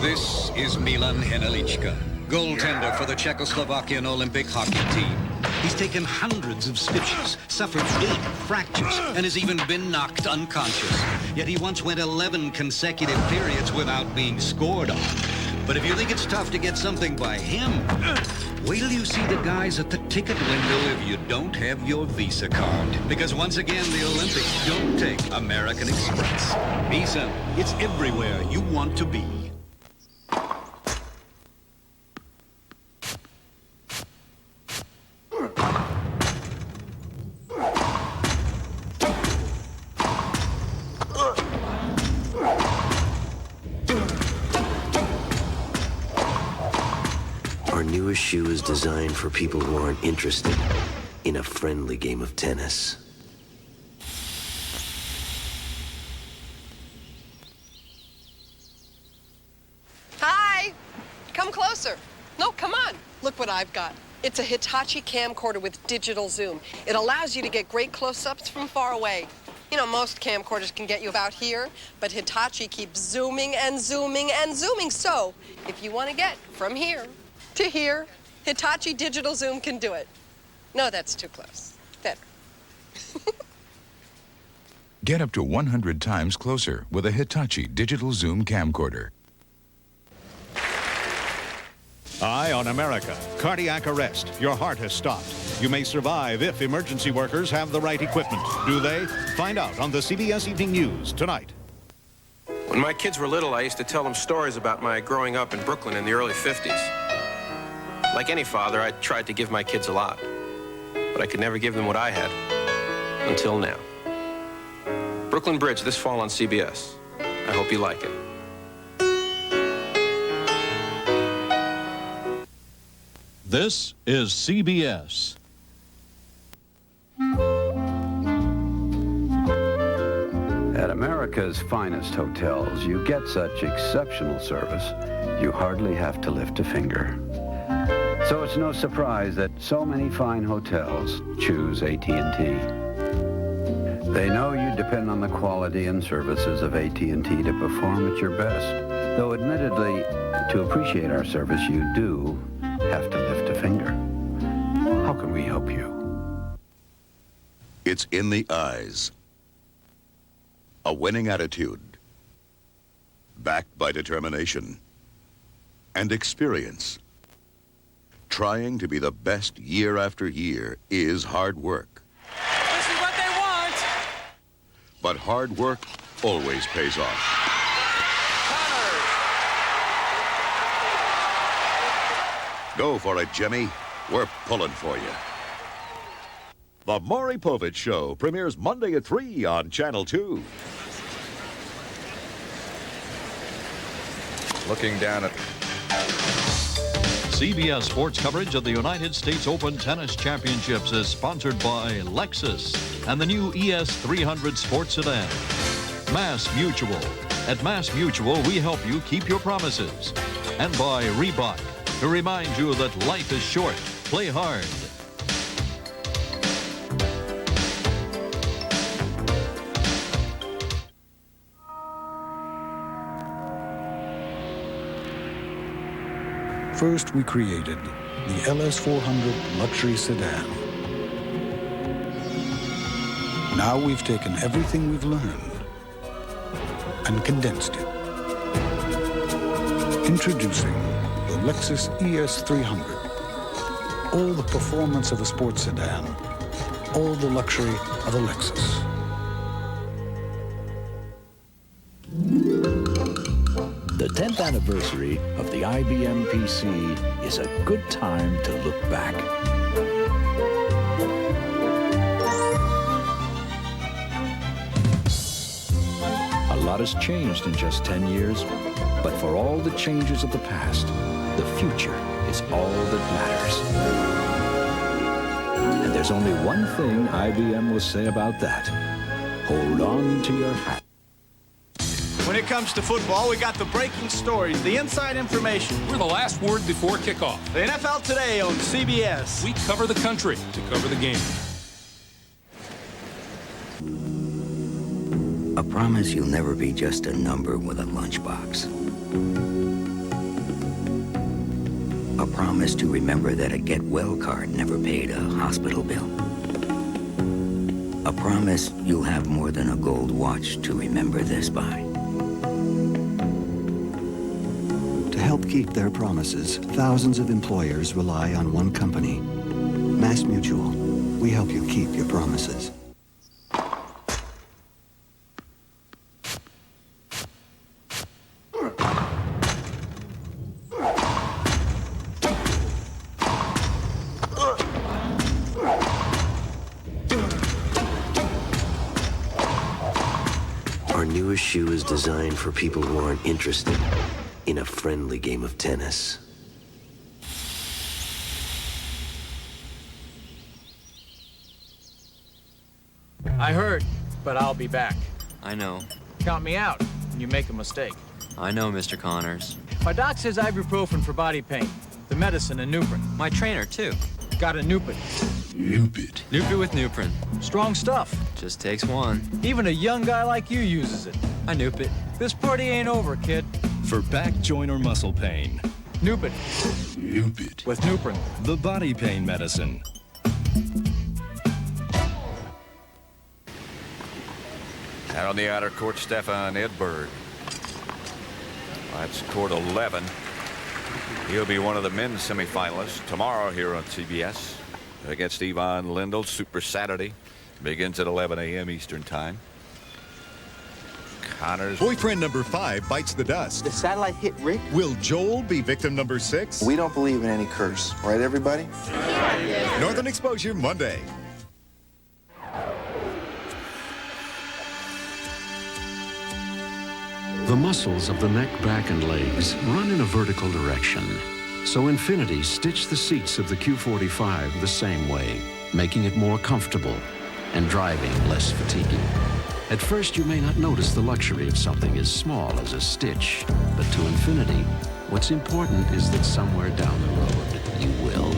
This is Milan Henelička, goaltender for the Czechoslovakian Olympic hockey team. He's taken hundreds of stitches, suffered 8 fractures, and has even been knocked unconscious. Yet he once went 11 consecutive periods without being scored on. But if you think it's tough to get something by him, wait till you see the guys at the ticket window if you don't have your Visa card. Because once again, the Olympics don't take American Express. Visa, it's everywhere you want to be. Our newest shoe is designed for people who aren't interested in a friendly game of tennis. Hi! Come closer. No, come on. Look what I've got. It's a Hitachi camcorder with digital zoom. It allows you to get great close-ups from far away. You know, most camcorders can get you about here, but Hitachi keeps zooming and zooming and zooming. So, if you want to get from here to here, Hitachi digital zoom can do it. No, that's too close. Better. Get up to 100 times closer with a Hitachi digital zoom camcorder. Eye on America. Cardiac arrest. Your heart has stopped. You may survive if emergency workers have the right equipment. Do they? Find out on the CBS Evening News tonight. When my kids were little, I used to tell them stories about my growing up in Brooklyn in the early 50s. Like any father, I tried to give my kids a lot. But I could never give them what I had. Until now. Brooklyn Bridge this fall on CBS. I hope you like it. This is CBS. At America's finest hotels, you get such exceptional service, you hardly have to lift a finger. So it's no surprise that so many fine hotels choose AT&T. They know you depend on the quality and services of AT&T to perform at your best. Though admittedly, to appreciate our service, you do have to lift a finger. How can we help you? It's in the eyes. A winning attitude, backed by determination and experience. Trying to be the best year after year is hard work. This is what they want! But hard work always pays off. Go for it, Jimmy. We're pulling for you. The Maury Povich Show premieres Monday at 3 on Channel 2. Looking down at CBS sports coverage of the United States Open Tennis Championships is sponsored by Lexus and the new ES300 Sports Sedan. Mass Mutual. At Mass Mutual, we help you keep your promises. And by Reebok, to remind you that life is short. Play hard. First, we created the LS400 luxury sedan. Now we've taken everything we've learned and condensed it. Introducing the Lexus ES300. All the performance of a sports sedan, all the luxury of a Lexus. The 10th anniversary of the IBM PC is a good time to look back. A lot has changed in just 10 years, but for all the changes of the past, the future is all that matters. And there's only one thing IBM will say about that. Hold on to your hat. When it comes to football, we got the breaking stories, the inside information. We're the last word before kickoff. The NFL Today on CBS. We cover the country to cover the game. A promise you'll never be just a number with a lunchbox. A promise to remember that a Get Well card never paid a hospital bill. A promise you'll have more than a gold watch to remember this by. To help keep their promises, thousands of employers rely on one company. Mass Mutual. We help you keep your promises. Our newest shoe is designed for people who aren't interested in a friendly game of tennis. I heard, but I'll be back. I know. Count me out when you make a mistake. I know, Mr. Connors. My doc says ibuprofen for body pain. The medicine, a Nuprin. My trainer, too. Got a Nupit. Nupit. Nupit with Nuprin. Strong stuff. Just takes one. Even a young guy like you uses it. I Nupit. This party ain't over, kid. For back, joint, or muscle pain. Nupit. Nupit. With Nuprin. The body pain medicine. Out on the outer court, Stefan Edberg. That's court 11. He'll be one of the men's semifinalists tomorrow here on CBS against Ivan Lendl. Super Saturday begins at 11 a.m. Eastern Time. Connors. Boyfriend number 5 bites the dust. The satellite hit Rick. Will Joel be victim number 6? We don't believe in any curse, right, everybody? Northern Exposure Monday. The muscles of the neck, back, and legs run in a vertical direction. So Infinity stitched the seats of the Q45 the same way, making it more comfortable and driving less fatiguing. At first, you may not notice the luxury of something as small as a stitch, but to Infinity, what's important is that somewhere down the road, you will.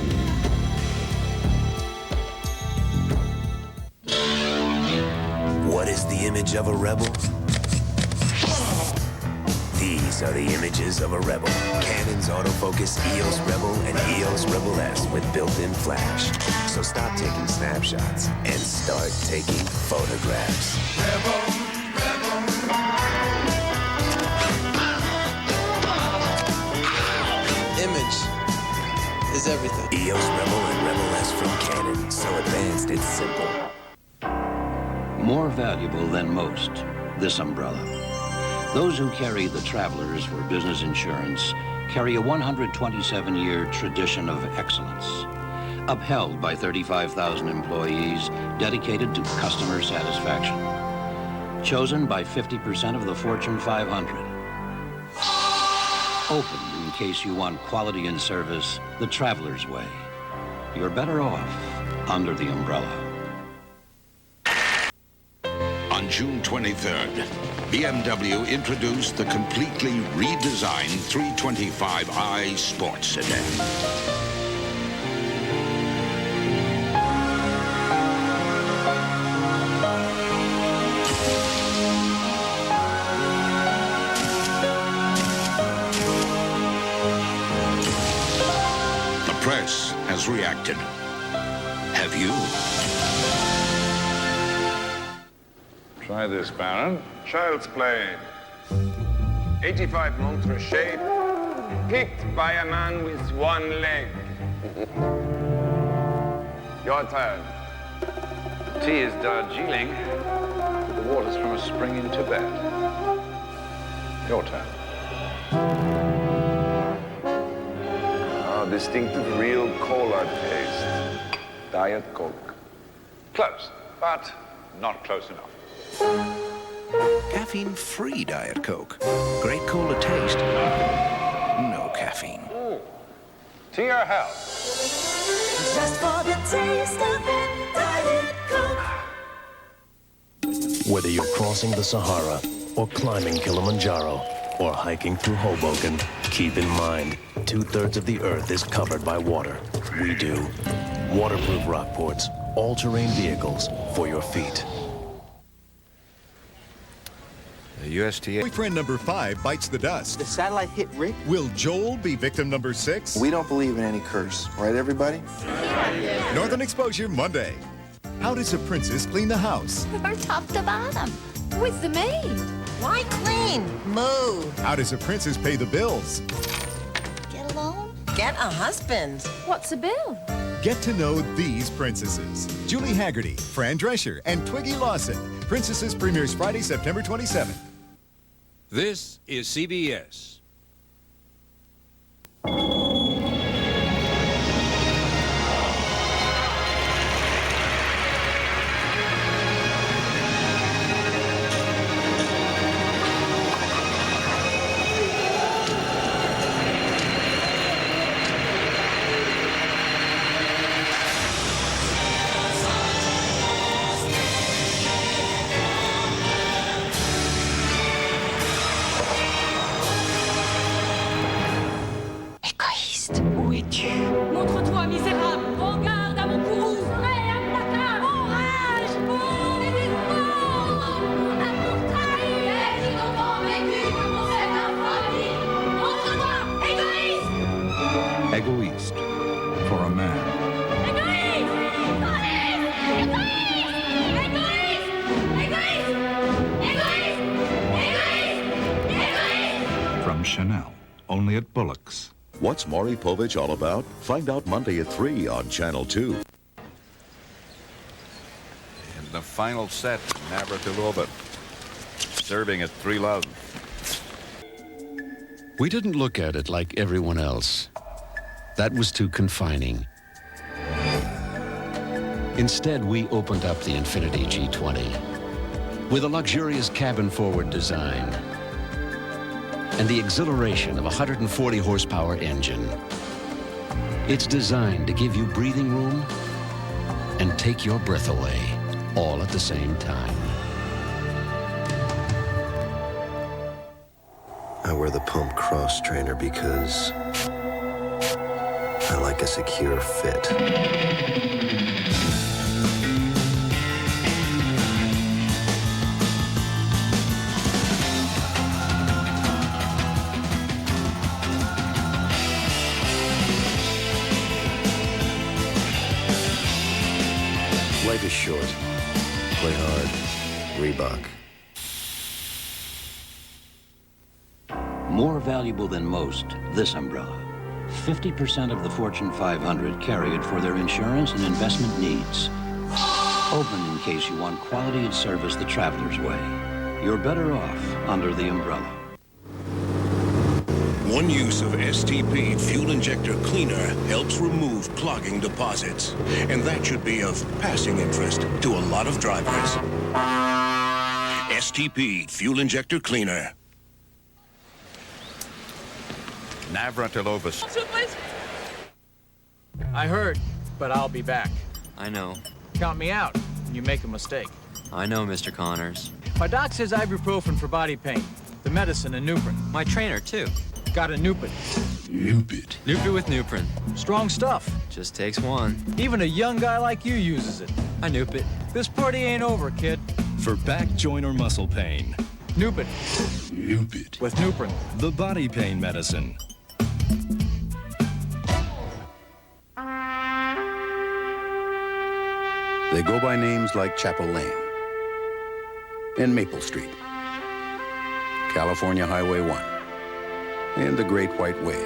What is the image of a rebel? These are the images of a rebel. Canon's autofocus EOS Rebel and EOS Rebel S with built-in flash. So stop taking snapshots and start taking photographs. Image is everything. EOS Rebel and Rebel S from Canon. So advanced, it's simple. More valuable than most, this umbrella. Those who carry the Travelers for business insurance carry a 127-year tradition of excellence, upheld by 35,000 employees dedicated to customer satisfaction, chosen by 50% of the Fortune 500. Opened in case you want quality and service the Traveler's way. You're better off under the umbrella. On June 23rd, BMW introduced the completely redesigned 325i sports sedan. The press has reacted. Have you? Try this, Baron. Child's play. 85 montre shape, picked by a man with one leg. Your turn. Tea is Darjeeling. The water's from a spring in Tibet. Your turn. Distinctive real cola taste. Diet Coke. Close, but not close enough. Caffeine-free Diet Coke. Great cola taste. No caffeine. Ooh. To your health. Just for the taste of it, Diet Coke. Whether you're crossing the Sahara or climbing Kilimanjaro or hiking through Hoboken, keep in mind, 2/3 of the Earth is covered by water. We do. Waterproof Rockports, all-terrain vehicles for your feet. The USTA. Boyfriend number 5 bites the dust. The satellite hit Rick? Will Joel be victim number 6? We don't believe in any curse, right, everybody? Northern Exposure Monday. How does a princess clean the house? From top to bottom. With the maid. Why clean? Move. How does a princess pay the bills? Get a loan? Get a husband. What's a bill? Get to know these princesses. Julie Haggerty, Fran Drescher, and Twiggy Lawson. Princesses premieres Friday, September 27th. This is CBS. Montre-toi, misérable. Prends garde à mon courroux. Frais, implacable. Orage. Pour les espoirs. On a pour trahi. Et si longtemps vécu pour cette infamie. Montre-toi, égoïste. Egoist. For a man. Égoïste. Égoïste. From Chanel. Only at Bullock's. What's Maury Povich all about? Find out Monday at 3 on Channel 2. In the final set, Navratilova serving at 3-love. We didn't look at it like everyone else. That was too confining. Instead, we opened up the Infiniti G20 with a luxurious cabin-forward design and the exhilaration of a 140 horsepower engine. It's designed to give you breathing room and take your breath away, all at the same time. I wear the pump cross trainer because I like a secure fit. Life is short. Play hard. Reebok. More valuable than most, this umbrella. 50% of the Fortune 500 carry it for their insurance and investment needs. Open in case you want quality and service the traveler's way. You're better off under the umbrella. One use of STP Fuel Injector Cleaner helps remove clogging deposits. And that should be of passing interest to a lot of drivers. STP Fuel Injector Cleaner. Navratilova. I heard, but I'll be back. I know. Count me out when you make a mistake. I know, Mr. Connors. My doc says ibuprofen for body pain. The medicine and Nuprin. My trainer, too. Got a Nupin. Nupit. Nupit with Nuprin. Strong stuff. Just takes one. Even a young guy like you uses it. I Nupit. This party ain't over, kid. For back, joint, or muscle pain. Nupit. Nupit. With Nuprin. The body pain medicine. They go by names like Chapel Lane and Maple Street, California Highway 1, and the Great White Way.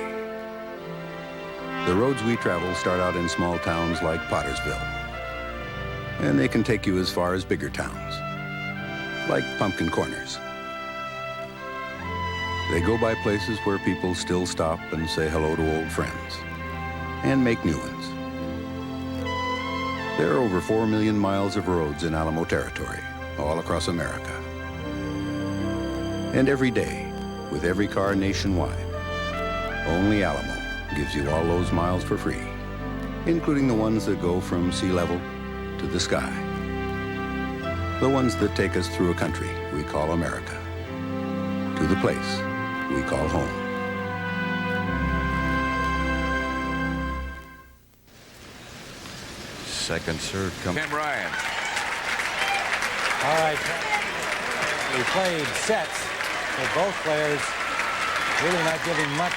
The roads we travel start out in small towns like Pottersville, and they can take you as far as bigger towns, like Pumpkin Corners. They go by places where people still stop and say hello to old friends, and make new ones. There are over 4 million miles of roads in Alamo Territory, all across America. And every day, with every car nationwide, only Alamo gives you all those miles for free, including the ones that go from sea level to the sky. The ones that take us through a country we call America, to the place we call home. Second serve comes. Tim Ryan. All right. We played sets, so both players really not giving much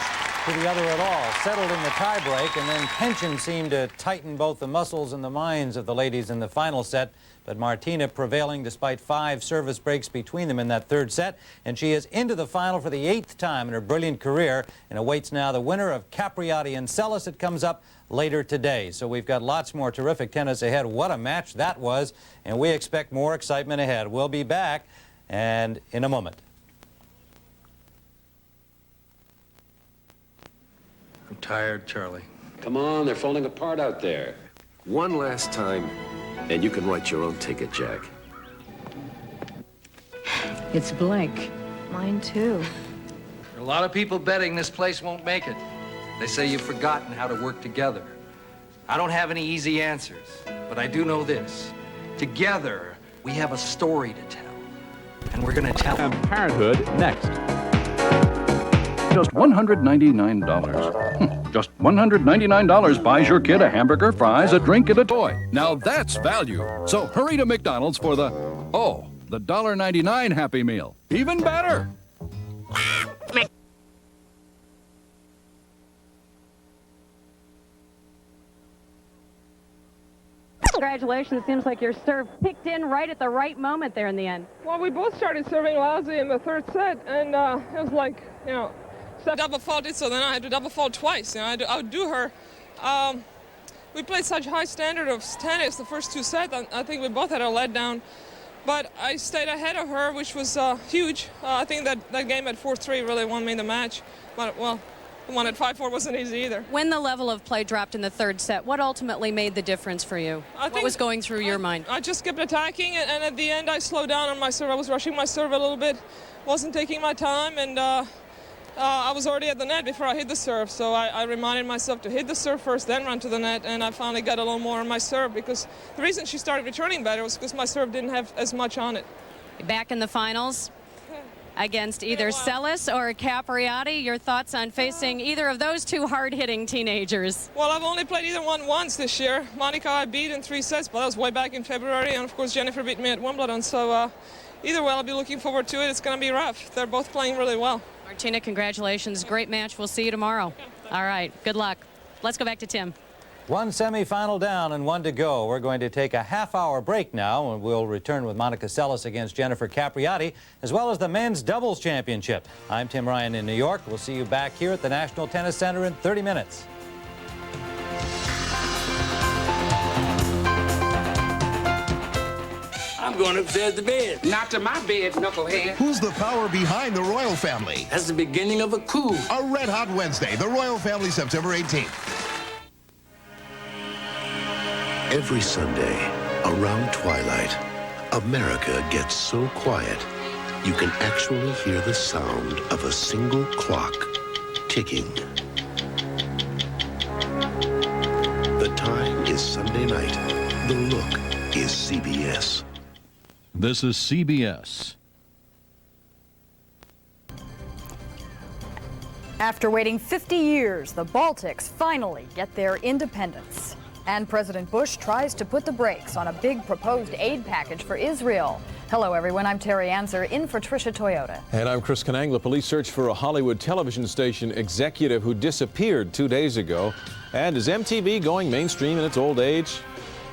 to the other at all. Settled in the tiebreak, and then tension seemed to tighten both the muscles and the minds of the ladies in the final set. But Martina prevailing despite 5 service breaks between them in that third set. And she is into the final for the 8th time in her brilliant career and awaits now the winner of Capriati and Celis. It comes up later today. So we've got lots more terrific tennis ahead. What a match that was. And we expect more excitement ahead. We'll be back and in a moment. I'm tired, Charlie. Come on, they're falling apart out there. One last time, and you can write your own ticket, Jack. It's blank. Mine too. There are a lot of people betting this place won't make it. They say you've forgotten how to work together. I don't have any easy answers, but I do know this. Together, we have a story to tell, and we're gonna tell them. Parenthood next. Just $199. Just $199 buys your kid a hamburger, fries, a drink, and a toy. Now that's value. So hurry to McDonald's for the $1.99 Happy Meal. Even better. Congratulations. Seems like your serve picked in right at the right moment there in the end. Well, we both started serving lousy in the third set, and it was like, double faulted, so then I had to double fault twice. I had to outdo her. We played such high standard of tennis the first 2 sets. I think we both had a letdown, but I stayed ahead of her, which was huge. I think that game at 4-3 really won me the match. But, well, the one at 5-4 wasn't easy either. When the level of play dropped in the third set, what ultimately made the difference for you? What was going through your mind? I just kept attacking, and at the end I slowed down on my serve. I was rushing my serve a little bit, wasn't taking my time, and I was already at the net before I hit the serve, so I reminded myself to hit the serve first, then run to the net, and I finally got a little more on my serve, because the reason she started returning better was because my serve didn't have as much on it. Back in the finals against either Celis or Capriati. Your thoughts on facing either of those two hard-hitting teenagers? Well, I've only played either one once this year. Monica I beat in 3 sets, but that was way back in February, and of course Jennifer beat me at Wimbledon, so either way I'll be looking forward to it. It's going to be rough. They're both playing really well. Martina, congratulations. Great match. We'll see you tomorrow. All right. Good luck. Let's go back to Tim. 1 semifinal down and 1 to go. We're going to take a half-hour break now, and we'll return with Monica Seles against Jennifer Capriati, as well as the men's doubles championship. I'm Tim Ryan in New York. We'll see you back here at the National Tennis Center in 30 minutes. I'm going upstairs to bed. Not to my bed, knucklehead. Who's the power behind the royal family? That's the beginning of a coup. A red-hot Wednesday, the royal family, September 18th. Every Sunday, around twilight, America gets so quiet, you can actually hear the sound of a single clock ticking. The time is Sunday night. The look is CBS. This is CBS. After waiting 50 years, the Baltics finally get their independence. And President Bush tries to put the brakes on a big proposed aid package for Israel. Hello, everyone. I'm Terry Anser, in for Tricia Toyota. And I'm Chris Canangla. Police search for a Hollywood television station executive who disappeared 2 days ago. And is MTV going mainstream in its old age?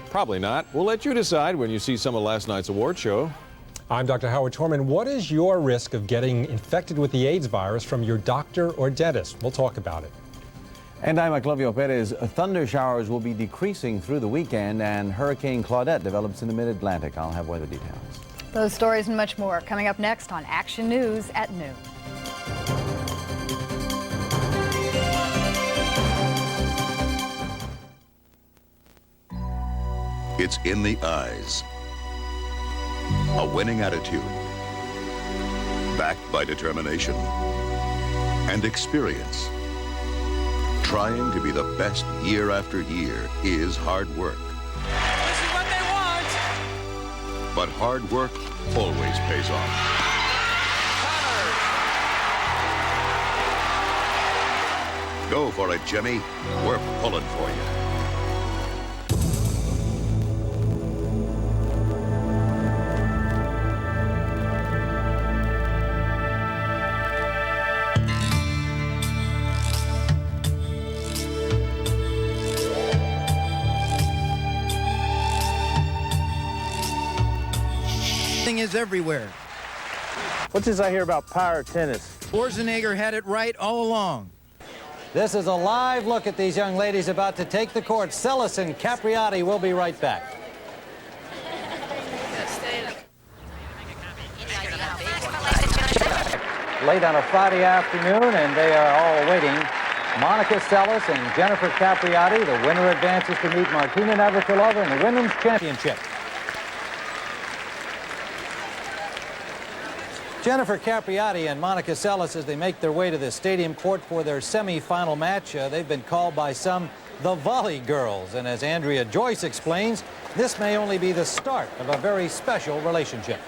Probably not. We'll let you decide when you see some of last night's award show. I'm Dr. Howard Torman. What is your risk of getting infected with the AIDS virus from your doctor or dentist? We'll talk about it. And I'm Octavio Perez. Thunder showers will be decreasing through the weekend, and Hurricane Claudette develops in the mid-Atlantic. I'll have weather details. Those stories and much more coming up next on Action News at noon. It's in the eyes. A winning attitude, backed by determination and experience. Trying to be the best year after year is hard work. This is what they want. But hard work always pays off. Go for it, Jimmy. We're pulling for you. is everywhere. What's this I hear about power tennis? Schwarzenegger had it right all along. This is a live look at these young ladies about to take the court. Sellis and Capriati will be right back. Late on a Friday afternoon, and they are all waiting. Monica Seles and Jennifer Capriati. The winner advances to meet Martina Navratilova in the Women's Championship. Jennifer Capriati and Monica Seles, as they make their way to the stadium court for their semi-final match, they've been called by some the Volley Girls. And as Andrea Joyce explains, this may only be the start of a very special relationship.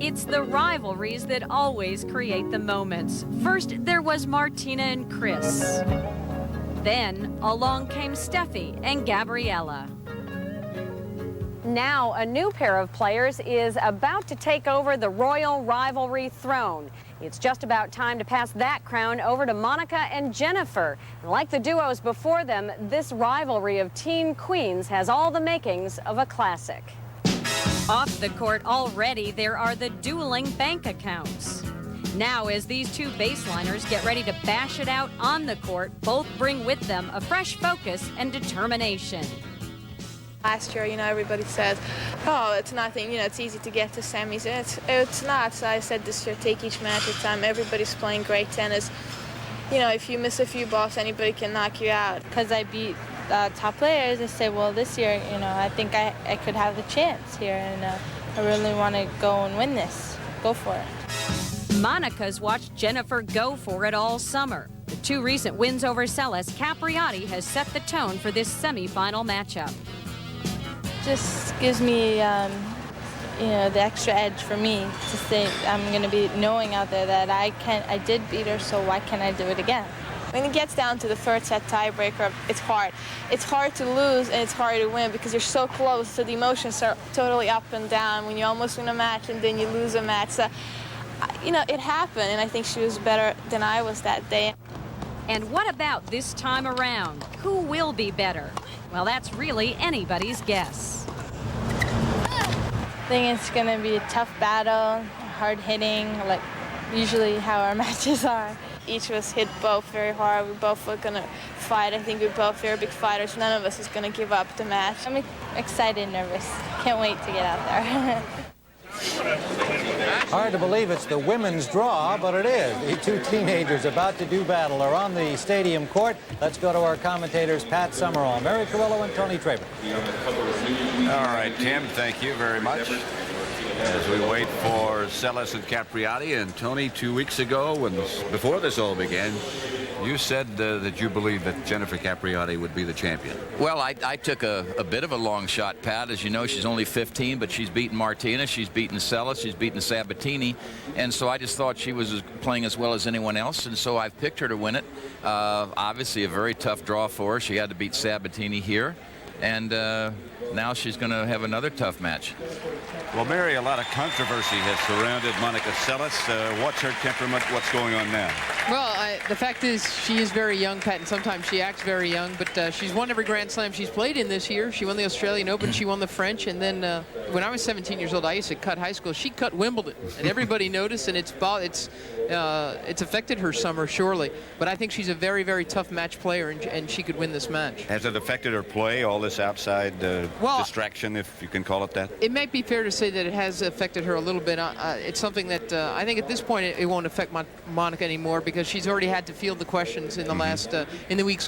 It's the rivalries that always create the moments. First, there was Martina and Chris. Then, along came Steffi and Gabriella. Now, a new pair of players is about to take over the royal rivalry throne. It's just about time to pass that crown over to Monica and Jennifer. And like the duos before them, this rivalry of teen queens has all the makings of a classic. Off the court already, there are the dueling bank accounts. Now, as these two baseliners get ready to bash it out on the court, both bring with them a fresh focus and determination. Last year, everybody said, oh, it's nothing, it's easy to get to semis. It's not. So I said this year, take each match at a time. Everybody's playing great tennis. If you miss a few balls, anybody can knock you out. Because I beat top players, I say, well, this year, I think I could have the chance here, and I really want to go and win this. Go for it. Monica's watched Jennifer go for it all summer. The two recent wins over Seles, Capriati has set the tone for this semifinal matchup. Just gives me, the extra edge for me to say I'm going to be knowing out there that I did beat her, so why can't I do it again? When it gets down to the third set tiebreaker, it's hard. It's hard to lose and it's hard to win because you're so close, so the emotions are totally up and down when you almost win a match and then you lose a match. So, it happened, and I think she was better than I was that day. And what about this time around? Who will be better? Well, that's really anybody's guess. I think it's going to be a tough battle, hard hitting, like usually how our matches are. Each of us hit both very hard. We both were going to fight. I think we're both very big fighters. None of us is going to give up the match. I'm excited and nervous. Can't wait to get out there. Hard to believe it's the women's draw, but it is. The two teenagers about to do battle are on the stadium court. Let's go to our commentators, Pat Summerall, Mary Carrillo, and Tony Traber. All right, Tim, thank you very much. As we wait for Seles and Capriati, and Tony, 2 weeks ago, before this all began, you said that you believed that Jennifer Capriati would be the champion. Well, I took a bit of a long shot, Pat. As you know, she's only 15, but she's beaten Martina, she's beaten Seles, she's beaten Sabatini, and so I just thought she was playing as well as anyone else, and so I've picked her to win it. Obviously, a very tough draw for her. She had to beat Sabatini here, and now she's going to have another tough match. Well, Mary, a lot of controversy has surrounded Monica Seles. What's her temperament? What's going on now? Well, the fact is she is very young, Pat, and sometimes she acts very young, but she's won every Grand Slam she's played in this year. She won the Australian Open, she won the French, and then when I was 17 years old, I used to cut high school. She cut Wimbledon, and everybody noticed, and it's affected her summer, surely. But I think she's a very, very tough match player, and she could win this match. Has it affected her play, all this outside distraction, if you can call it that? It might be fair to say that it has affected her a little bit. It's something that I think at this point it won't affect Monica anymore because she's already had to field the questions in the last in the weeks